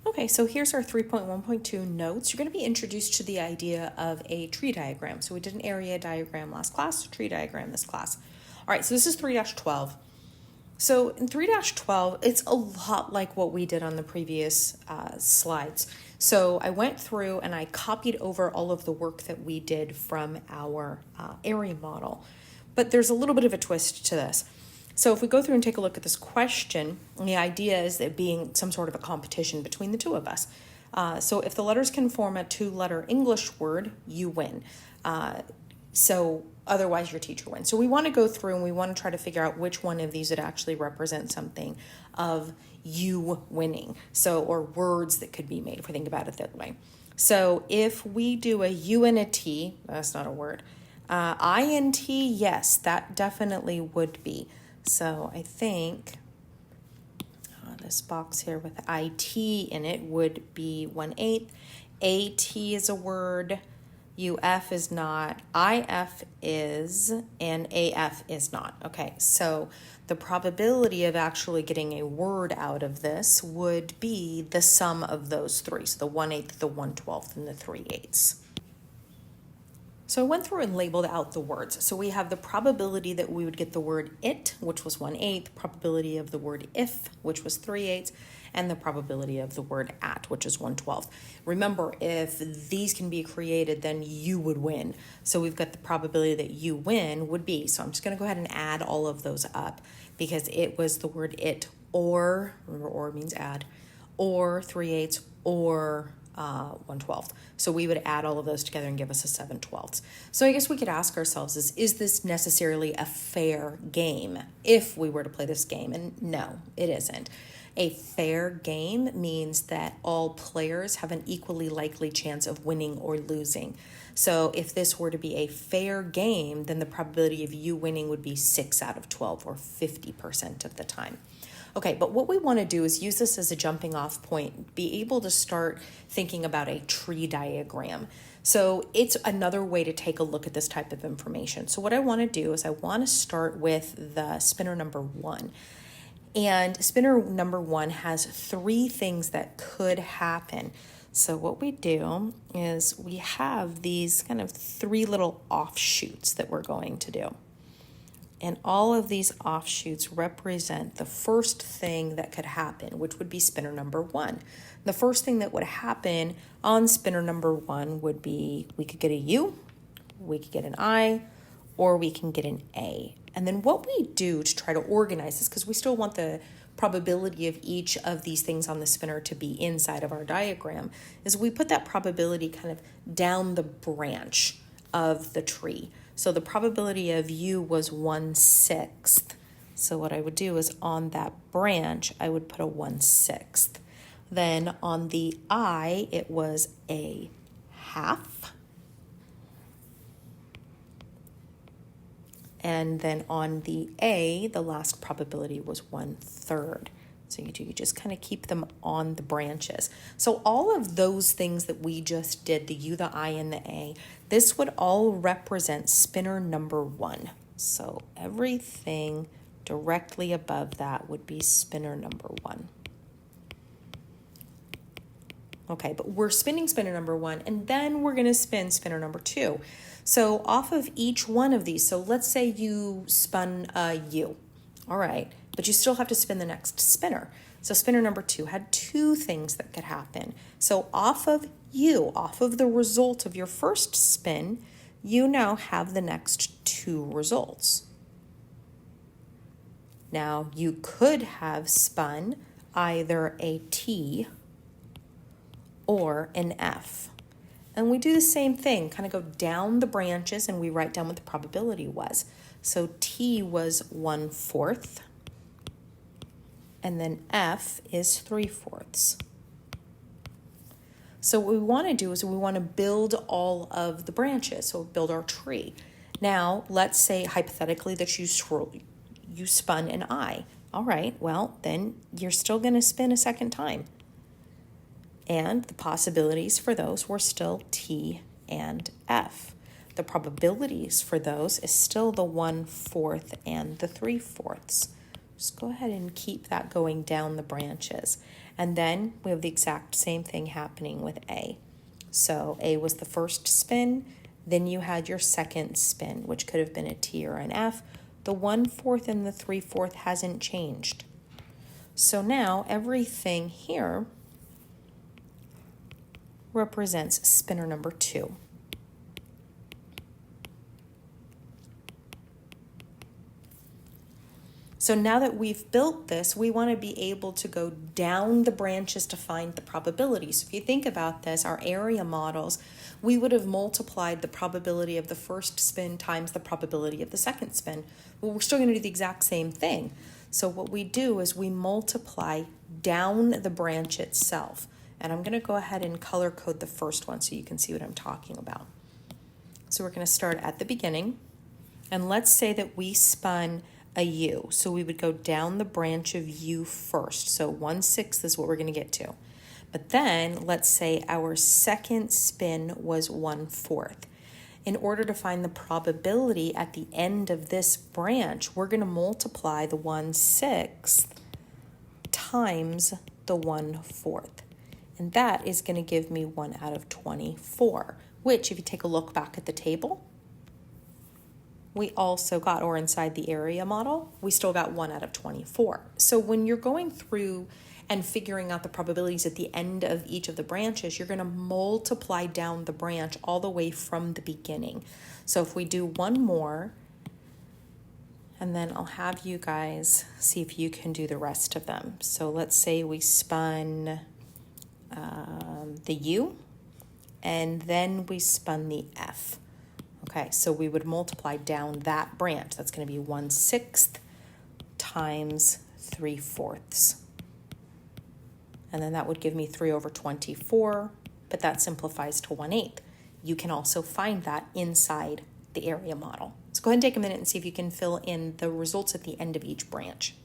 Okay, so here's our 3.1.2 notes. You're going to be introduced to the idea of a tree diagram. So we did an area diagram last class, tree diagram this class. All right, so this is 3-12. So in 3-12, it's a lot like what we did on the previous slides. So I went through and I copied over all of the work that we did from our area model. But there's a little bit of a twist to this. So if we go through and take a look at this question, the idea is that being some sort of a competition between the two of us. So if the letters can form a two-letter English word, you win. So otherwise your teacher wins. So we want to go through and we want to try to figure out which one of these would actually represent something of you winning. So, or words that could be made if we think about it that way. So if we do a U and a T, that's not a word. INT, yes, that definitely would be. So I think this box here with IT in it would be 1/8. AT is a word. UF is not. IF is, and AF is not. Okay, so the probability of actually getting a word out of this would be the sum of those three. So the 1/8, the 1/12, and the 3/8. So I went through and labeled out the words. So we have the probability that we would get the word it, which was 1/8, probability of the word if, which was 3/8, and the probability of the word at, which is 1/12. Remember, if these can be created, then you would win. So we've got the probability that you win would be, so I'm just going to go ahead and add all of those up because it was the word it or, remember or means add, or 3/8 or 1/12. So we would add all of those together and give us a 7/12. So I guess we could ask ourselves is this necessarily a fair game if we were to play this game? And no, it isn't. A fair game means that all players have an equally likely chance of winning or losing. So if this were to be a fair game, then the probability of you winning would be 6 out of 12 or 50% of the time. Okay, but what we want to do is use this as a jumping off point, be able to start thinking about a tree diagram. So it's another way to take a look at this type of information. So what I want to do is I want to start with the spinner number 1. And spinner number 1 has 3 things that could happen. So what we do is we have these kind of 3 little offshoots that we're going to do. And all of these offshoots represent the first thing that could happen, which would be spinner number 1. The first thing that would happen on spinner number 1 would be we could get a U, we could get an I, or we can get an A. And then what we do to try to organize this, because we still want the probability of each of these things on the spinner to be inside of our diagram, is we put that probability kind of down the branch of the tree. So the probability of U was 1/6. So what I would do is on that branch, I would put a 1/6. Then on the I, it was a half. And then on the A, the last probability was 1/3. So you just kind of keep them on the branches. So all of those things that we just did, the U, the I, and the A, this would all represent spinner number 1. So everything directly above that would be spinner number 1. Okay, but we're spinning spinner number 1, and then we're going to spin spinner number 2. So off of each one of these, so let's say you spun a U. All right, but you still have to spin the next spinner. So spinner number 2 had 2 things that could happen. So off of U, off of the result of your first spin, you now have the next 2 results. Now you could have spun either a T or an F. And we do the same thing, kind of go down the branches and we write down what the probability was. So T was 1/4, and then F is 3/4. So what we want to do is we want to build all of the branches, so build our tree. Now, let's say hypothetically that you spun an I. All right, well, then you're still going to spin a second time. And the possibilities for those were still T and F. The probabilities for those is still the 1/4 and the 3/4. Just go ahead and keep that going down the branches. And then we have the exact same thing happening with A. So A was the first spin, then you had your second spin, which could have been a T or an F. The 1/4 and the 3/4 hasn't changed. So now everything here represents spinner number 2. So now that we've built this, we want to be able to go down the branches to find the probabilities. So if you think about this, our area models, we would have multiplied the probability of the first spin times the probability of the second spin. Well, we're still going to do the exact same thing. So what we do is we multiply down the branch itself. And I'm going to go ahead and color code the first one so you can see what I'm talking about. So we're going to start at the beginning. And let's say that we spun a U. So we would go down the branch of U first. So 1/6 is what we're going to get to. But then let's say our second spin was 1/4. In order to find the probability at the end of this branch, we're going to multiply the 1/6 times the 1/4. And that is going to give me 1 out of 24, which if you take a look back at the table, we also got, or inside the area model, we still got 1 out of 24. So when you're going through and figuring out the probabilities at the end of each of the branches, you're going to multiply down the branch all the way from the beginning. So if we do one more, and then I'll have you guys see if you can do the rest of them. So let's say we spun the U, and then we spun the F. Okay, so we would multiply down that branch. That's going to be 1/6 times 3/4. And then that would give me 3 over 24, but that simplifies to 1/8. You can also find that inside the area model. So go ahead and take a minute and see if you can fill in the results at the end of each branch.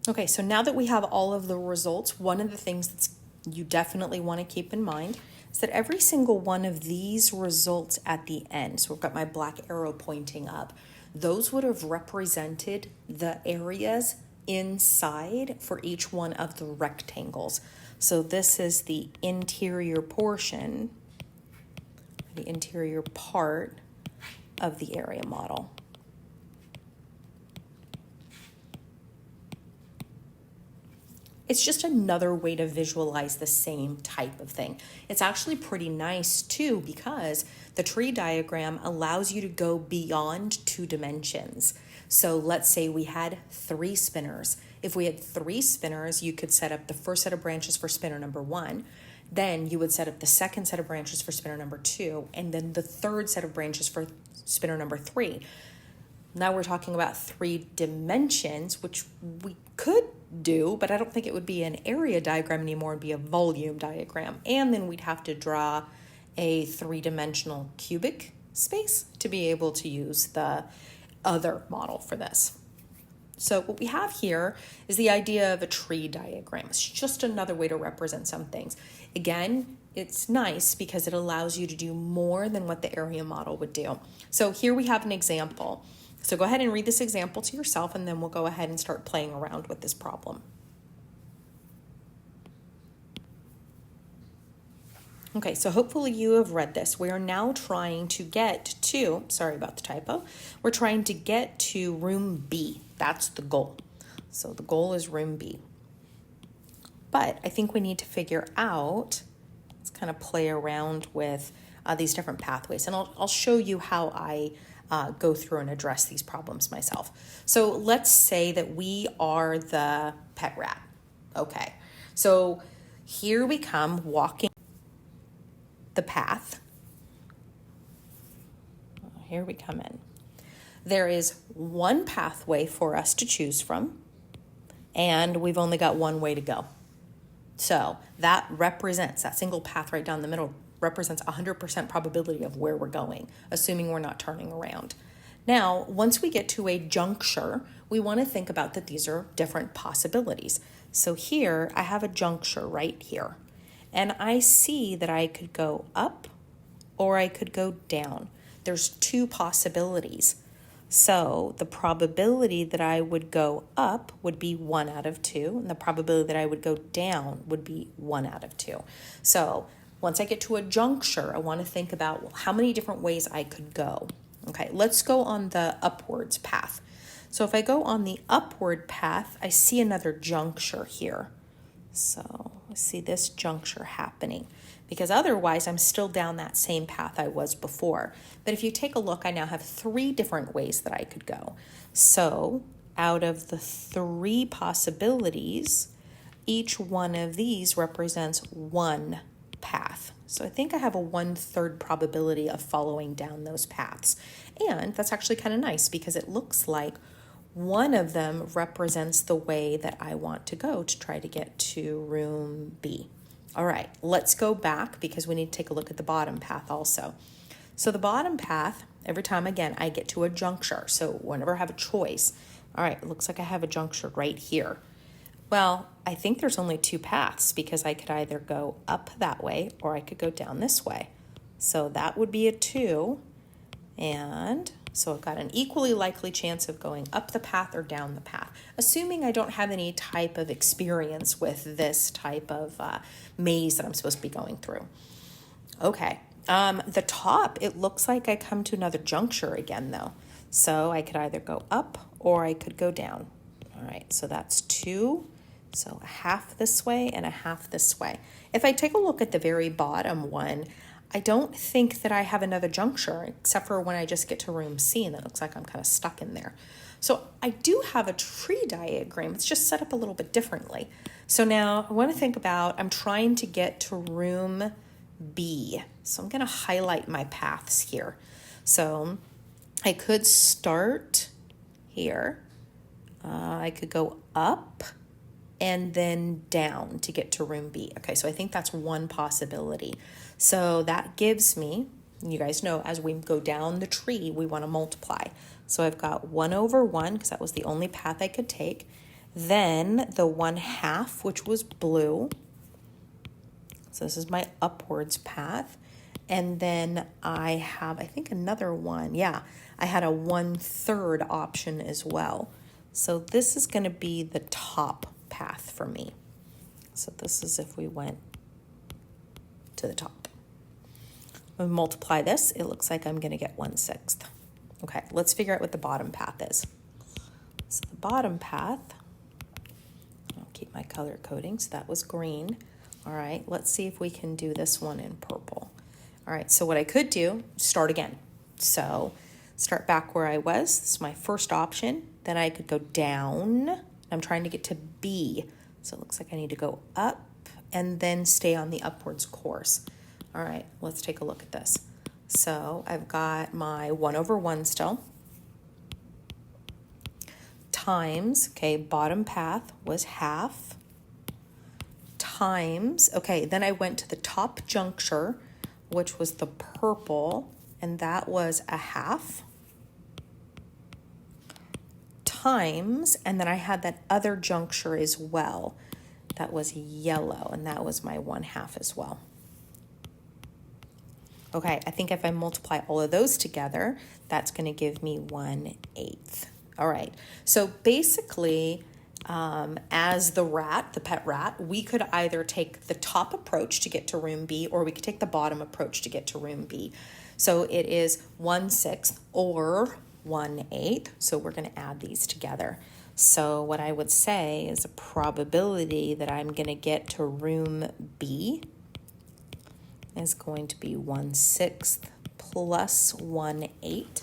Okay, so now that we have all of the results, one of the things that you definitely want to keep in mind is that every single one of these results at the end, so we've got my black arrow pointing up, those would have represented the areas inside for each one of the rectangles. So this is the interior portion, the interior part of the area model. It's just another way to visualize the same type of thing. It's actually pretty nice too because the tree diagram allows you to go beyond 2 dimensions. So let's say we had 3 spinners. If we had 3 spinners, you could set up the first set of branches for spinner number 1. Then you would set up the second set of branches for spinner number 2, and then the third set of branches for spinner number 3. Now we're talking about 3 dimensions, which we could do, but I don't think it would be an area diagram anymore. It'd be a volume diagram. And then we'd have to draw a 3-dimensional cubic space to be able to use the other model for this. So what we have here is the idea of a tree diagram. It's just another way to represent some things. Again, it's nice because it allows you to do more than what the area model would do. So here we have an example. So go ahead and read this example to yourself, and then we'll go ahead and start playing around with this problem. Okay, so hopefully you have read this. We are now trying to get to, sorry about the typo, we're trying to get to room B. That's the goal. So the goal is room B. But I think we need to figure out, let's kind of play around with these different pathways. And I'll show you how I go through and address these problems myself. So let's say that we are the pet rat. Okay, so here we come walking the path. Here we come in. There is one pathway for us to choose from, and we've only got one way to go. So that represents, that single path right down the middle represents 100% probability of where we're going, assuming we're not turning around. Now, once we get to a juncture, we want to think about that these are different possibilities. So here, I have a juncture right here, and I see that I could go up or I could go down. There's 2 possibilities. So the probability that I would go up would be 1 out of 2, and the probability that I would go down would be 1 out of 2. So once I get to a juncture, I want to think about, well, how many different ways I could go. Okay, let's go on the upwards path. So if I go on the upward path, I see another juncture here. So I see this juncture happening, because otherwise I'm still down that same path I was before. But if you take a look, I now have 3 different ways that I could go. So out of the 3 possibilities, each one of these represents 1 path. So I think I have a 1/3 probability of following down those paths. And that's actually kind of nice, because it looks like one of them represents the way that I want to go to try to get to room B. All right, let's go back, because we need to take a look at the bottom path also. So the bottom path, every time, again, I get to a juncture. So whenever I have a choice, all right, it looks like I have a juncture right here. Well, I think there's only 2 paths, because I could either go up that way or I could go down this way. So that would be a 2. And so I've got an equally likely chance of going up the path or down the path, assuming I don't have any type of experience with this type of maze that I'm supposed to be going through. Okay, the top, it looks like I come to another juncture again though. So I could either go up or I could go down. All right, so that's 2. So a half this way and a half this way. If I take a look at the very bottom one, I don't think that I have another juncture, except for when I just get to room C, and it looks like I'm kind of stuck in there. So I do have a tree diagram. It's just set up a little bit differently. So now I want to think about, I'm trying to get to room B. So I'm going to highlight my paths here. So I could start here. I could go up and then down to get to room B. Okay, so I think that's one possibility. So that gives me, you guys know, as we go down the tree, we want to multiply. So I've got 1/1, because that was the only path I could take. Then the 1/2, which was blue. So this is my upwards path. And then I have, I think, another one. Yeah, I had a 1/3 option as well. So this is going to be the top path for me. So this is if we went to the top. When we multiply this, it looks like I'm going to get 1/6. Okay, let's figure out what the bottom path is. So the bottom path, I'll keep my color coding, so that was green. All right, let's see if we can do this one in purple. All right, so what I could do, start again. So start back where I was. This is my first option. Then I could go down. I'm trying to get to B. So it looks like I need to go up and then stay on the upwards course. All right, let's take a look at this. So I've got my 1/1 still. Times, okay, bottom path was half. Times, okay, then I went to the top juncture, which was the purple, and that was a half. Times, and then I had that other juncture as well. That was yellow, and that was my 1/2 as well. Okay, I think if I multiply all of those together, that's going to give me 1/8. All right, so basically, as the rat, the pet rat, we could either take the top approach to get to room B, or we could take the bottom approach to get to room B. So it is 1/6 or 1/8, so we're going to add these together. So what I would say is a probability that I'm going to get to room B is going to be 1/6 plus 1/8.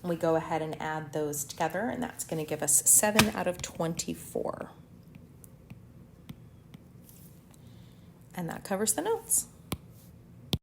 We go ahead and add those together, and that's going to give us 7 out of 24. And that covers the notes.